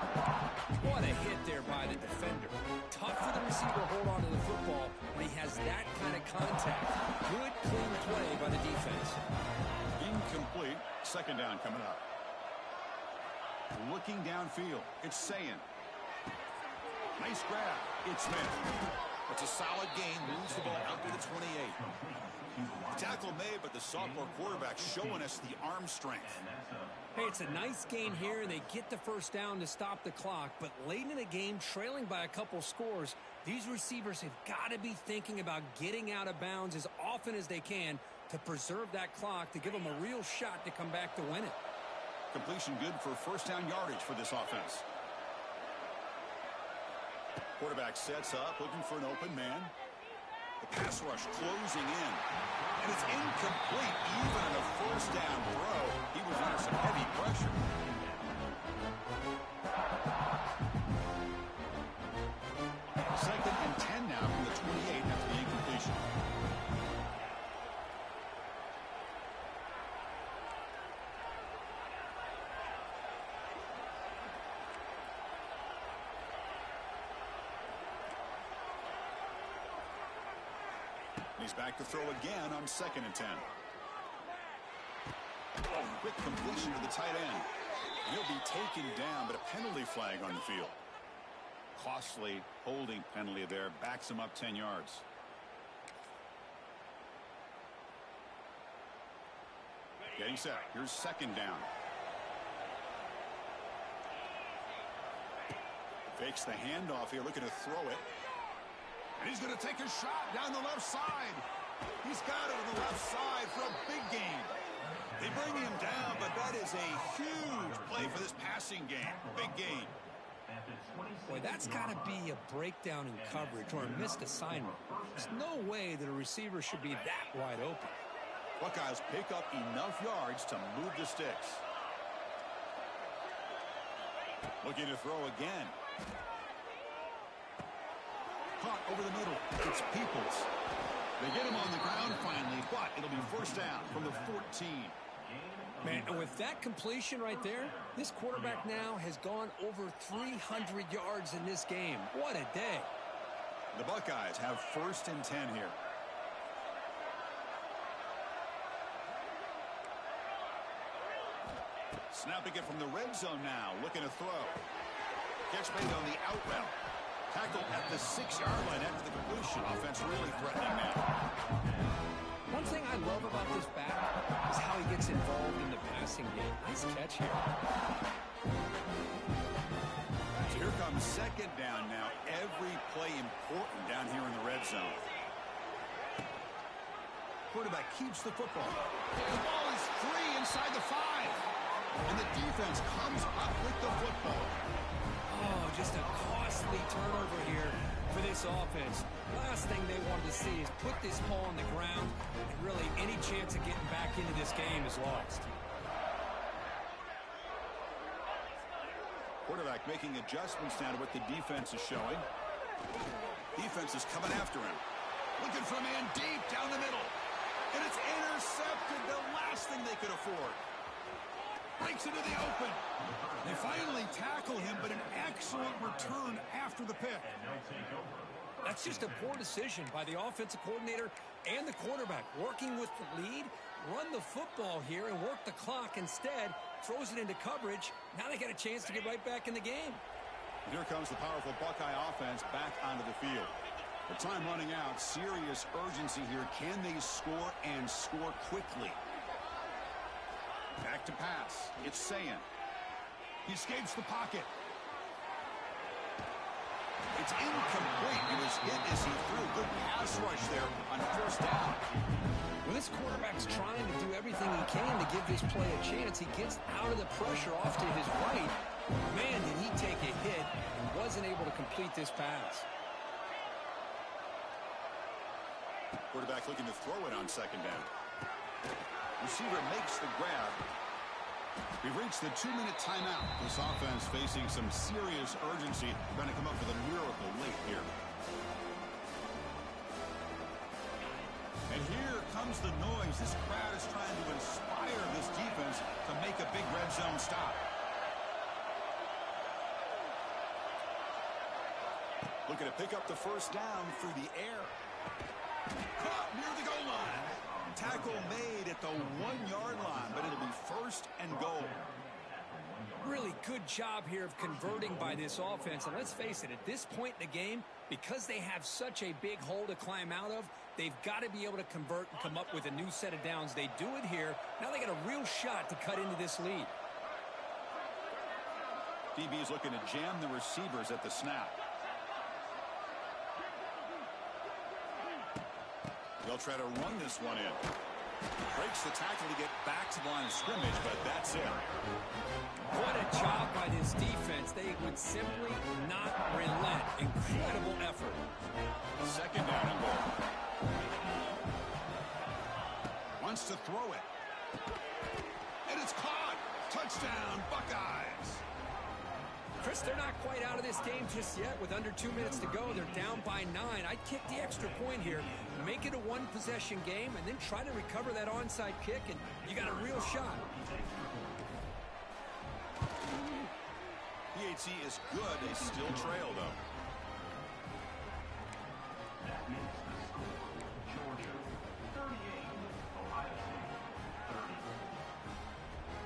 Speaker 2: What a hit there by the defender. Tough for the receiver to hold on to the football when he has that kind of contact. Good, clean play by the defense.
Speaker 1: Incomplete. 2nd down coming up. Looking downfield, it's Sayin. Nice grab. It's Smith. It's a solid gain. Moves the ball out to the 28. Tackle made, but the sophomore quarterback showing us the arm strength.
Speaker 2: Hey, it's a nice gain here. They get the first down to stop the clock, but late in the game, trailing by a couple scores, these receivers have got to be thinking about getting out of bounds as often as they can to preserve that clock, to give them a real shot to come back to win it.
Speaker 1: Completion good for 1st down yardage for this offense. Quarterback sets up, looking for an open man. The pass rush closing in. And it's incomplete, even in a 1st down throw. He was under some heavy pressure. Second and 10 now from the 28 after the incompletion. He's back to throw again on 2nd and 10. Quick completion to the tight end. He'll be taken down, but a penalty flag on the field. Costly holding penalty there. Backs him up 10 yards. Getting set. Here's 2nd down. Fakes the handoff here, looking to throw it. And he's going to take a shot down the left side. He's got it on the left side for a big gain. They bring him down, but that is a huge play for this passing game. Big gain.
Speaker 2: Boy, that's got to be a breakdown in coverage or a missed assignment. There's no way that a receiver should be that wide open.
Speaker 1: Buckeyes pick up enough yards to move the sticks. Looking to throw again. Caught over the middle. It's Peoples. They get him on the ground finally, but it'll be 1st down from the 14.
Speaker 2: Man, and with that completion right there, this quarterback now has gone over 300 yards in this game. What a day.
Speaker 1: The Buckeyes have 1st and 10 here. Snapping it from the red zone now, looking to throw. Catch made on the out route. Tackle at the 6-yard line after the completion. Offense really threatening now.
Speaker 2: One thing I love about this back is how he gets involved in the passing game. Nice catch here.
Speaker 1: So here comes 2nd down now. Every play important down here in the red zone. Quarterback keeps the football. The ball is free inside the 5. And the defense comes up with the football.
Speaker 2: Oh, just a costly turnover here for this offense. Last thing they wanted to see is put this ball on the ground, and really any chance of getting back into this game is lost.
Speaker 1: Quarterback making adjustments now to what the defense is showing. Defense is coming after him. Looking for a man deep down the middle. And it's intercepted, the last thing they could afford. Breaks into the open. They finally tackle him, but an excellent return after the pick.
Speaker 2: That's just a poor decision by the offensive coordinator and the quarterback. Working with the lead, run the football here and work the clock instead. Throws it into coverage. Now they got a chance to get right back in the game.
Speaker 1: Here comes the powerful Buckeye offense back onto the field. The time running out. Serious urgency here. Can they score and score quickly? Back to pass. It's Sayin. He escapes the pocket. It's incomplete. He was hit as he threw. Good pass rush there on 1st down.
Speaker 2: When this quarterback's trying to do everything he can to give this play a chance, he gets out of the pressure off to his right. Man, did he take a hit and wasn't able to complete this pass.
Speaker 1: Quarterback looking to throw it on 2nd down. Receiver makes the grab. We've reached the 2-minute timeout. This offense facing some serious urgency. Trying to come up with a miracle late here. And here comes the noise. This crowd is trying to inspire this defense to make a big red zone stop. Looking to pick up the 1st down through the air. Caught near the goal line. Tackle made at the 1-yard line, but it'll be 1st and goal.
Speaker 2: Really good job here of converting by this offense. And let's face it, at this point in the game, because they have such a big hole to climb out of, they've got to be able to convert and come up with a new set of downs. They do it here. Now they got a real shot to cut into this lead.
Speaker 1: DB is looking to jam the receivers at the snap. They'll try to run this one in. Breaks the tackle to get back to the line of scrimmage, but that's it.
Speaker 2: What a job by this defense. They would simply not relent. Incredible effort.
Speaker 1: 2nd down and goal. Wants to throw it. And it's caught. Touchdown, Buckeyes.
Speaker 2: Chris, they're not quite out of this game just yet. With under 2 minutes to go, they're down by 9. I'd kick the extra point here, make it a one-possession game, and then try to recover that onside kick, and you got a real shot.
Speaker 1: PAT is good. They still trail, though.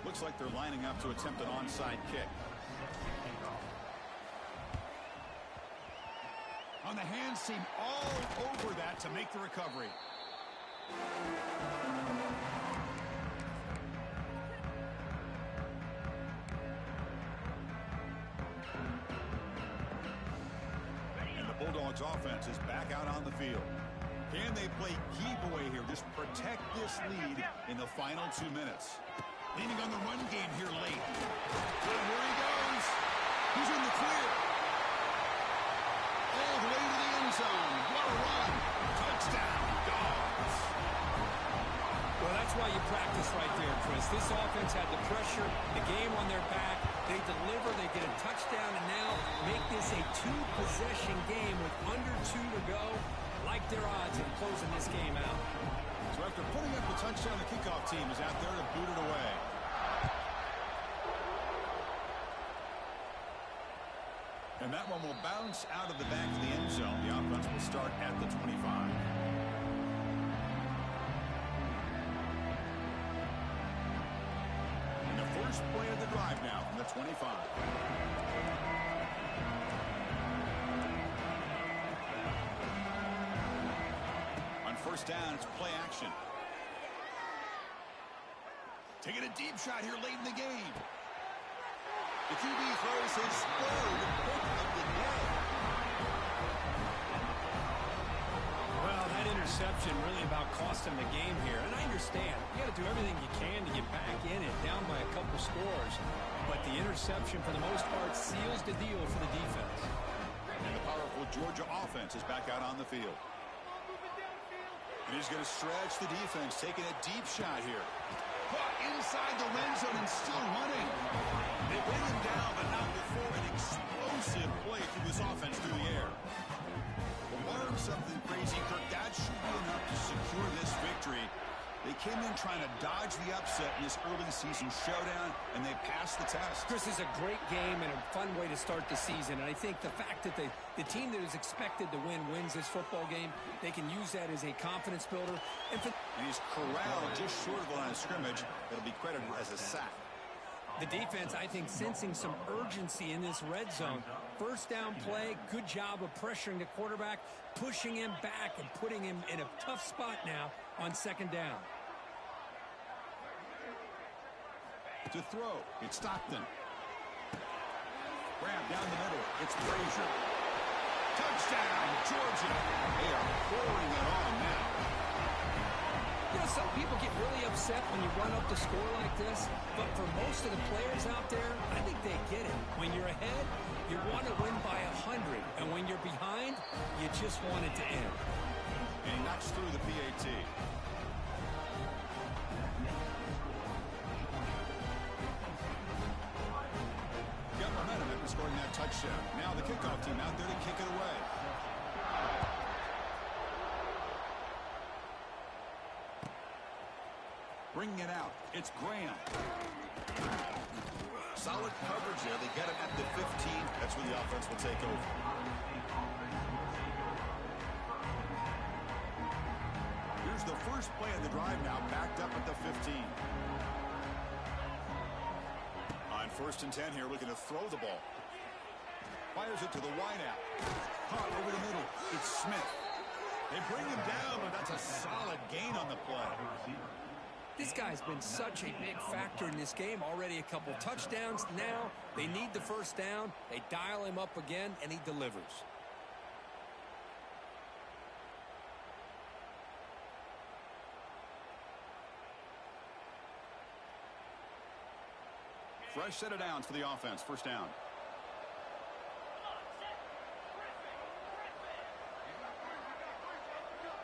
Speaker 1: Looks like they're lining up to attempt an onside kick. On the hands team, all over that to make the recovery. And the Bulldogs offense is back out on the field. Can they play keep away here? Just protect this lead in the final 2 minutes. Leaning on the run game here late. Good, here he goes. He's in the clear. All the way to the end zone. What a run. Touchdown, Dogs.
Speaker 2: Well, that's why you practice right there, Chris. This offense had the pressure, the game on their back. They deliver, they get a touchdown, and now make this a 2-possession game with under 2 to go. Like their odds in closing this game out.
Speaker 1: So after putting up the touchdown, the kickoff team is out there to boot it away. And that one will bounce out of the back of the end zone. The offense will start at the 25. And the first play of the drive now from the 25. On first down, it's play action. Taking a deep shot here late in the game. The QB throws his third pick of the day.
Speaker 2: Well, that interception really about cost him the game here. And I understand. You got to do everything you can to get back in it, down by a couple scores. But the interception, for the most part, seals the deal for the defense.
Speaker 1: And the powerful Georgia offense is back out on the field. And he's going to stretch the defense, taking a deep shot here. Caught inside the red zone and still running. They bring him down, but not before an explosive play through this offense through the air. But learn something crazy, Kirk. That should be enough to secure this victory. They came in trying to dodge the upset in this early season showdown, and they passed the test.
Speaker 2: Chris, is a great game and a fun way to start the season. And I think the fact that the team that is expected to win wins this football game, they can use that as a confidence builder. And
Speaker 1: he's corralled just short of the line of scrimmage. That'll be credited as a sack.
Speaker 2: The defense, I think, sensing some urgency in this red zone. First down play, good job of pressuring the quarterback, pushing him back and putting him in a tough spot now on second down.
Speaker 1: To throw, it's Stockton. Grab down the middle, it's Frazier. Touchdown, Georgia. They are pouring it on now.
Speaker 2: You know, some people get really upset when you run up the score like this, but for most of the players out there, I think they get it. When you're ahead, you want to win by 100, and when you're behind, you just want it to end.
Speaker 1: And he knocks through the PAT. Got momentum after scoring that touchdown. Now the kickoff team out there to kick it away. Bringing it out, it's Graham. Solid coverage there. They get him at the 15. That's where the offense will take over. Here's the first play of the drive now, backed up at the 15. On first and 10 here, looking to throw the ball. Fires it to the wideout. Caught over the middle. It's Smith. They bring him down, but that's a solid gain on the play.
Speaker 2: This guy's been such a big factor in this game. Already a couple touchdowns. Now they need the first down. They dial him up again, and he delivers.
Speaker 1: Fresh set of downs for the offense. First down.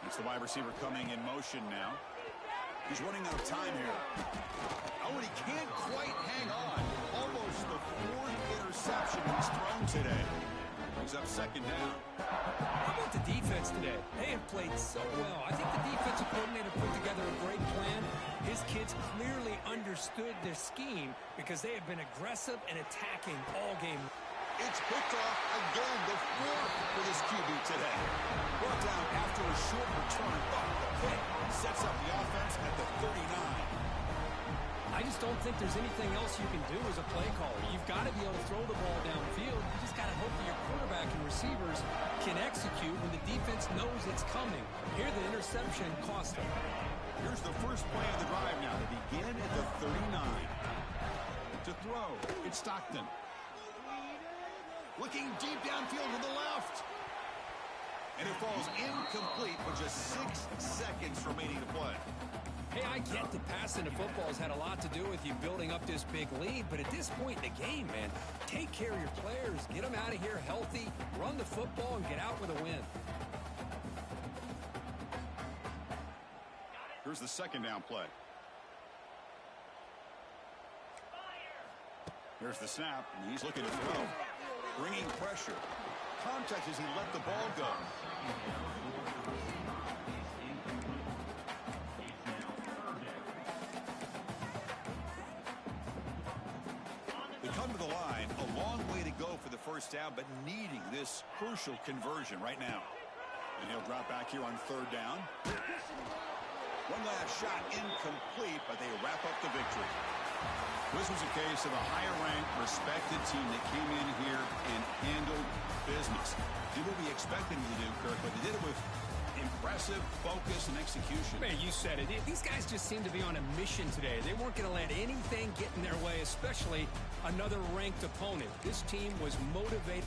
Speaker 1: It's the wide receiver coming in motion now. He's running out of time here. Oh, and he can't quite hang on. Almost the fourth interception he's thrown today. He's up second down.
Speaker 2: How about the defense today? They have played so well. I think the defensive coordinator put together a great plan. His kids clearly understood their scheme because they have been aggressive and attacking all game.
Speaker 1: It's picked off again, the fourth for this QB today. Brought down after a short return. Oh, the pick sets up the offense at the 39.
Speaker 2: I just don't think there's anything else you can do as a play caller. You've got to be able to throw the ball downfield. You just got to hope that your quarterback and receivers can execute when the defense knows it's coming. Here, the interception cost them.
Speaker 1: Here's the first play of the drive now to begin at the 39. To throw, it's Stockton. Looking deep downfield to the left. And it falls incomplete with just 6 seconds remaining to play.
Speaker 2: Hey, I get that passing the football has had a lot to do with you building up this big lead, but at this point in the game, man, take care of your players. Get them out of here healthy, run the football, and get out with a win.
Speaker 1: Here's the second down play. Here's the snap, and he's looking to throw. Bringing pressure. Contact as he let the ball go. They come to the line, a long way to to go for the first down, but needing this crucial conversion right now. And he'll drop back here on 3rd down. One last shot incomplete, but they wrap up the victory. This was a case of a higher-ranked, respected team that came in here and handled business. Did what we expected them to do, Kirk, but they did it with impressive focus and execution.
Speaker 2: Man, you said it. These guys just seem to be on a mission today. They weren't going to let anything get in their way, especially another ranked opponent. This team was motivated.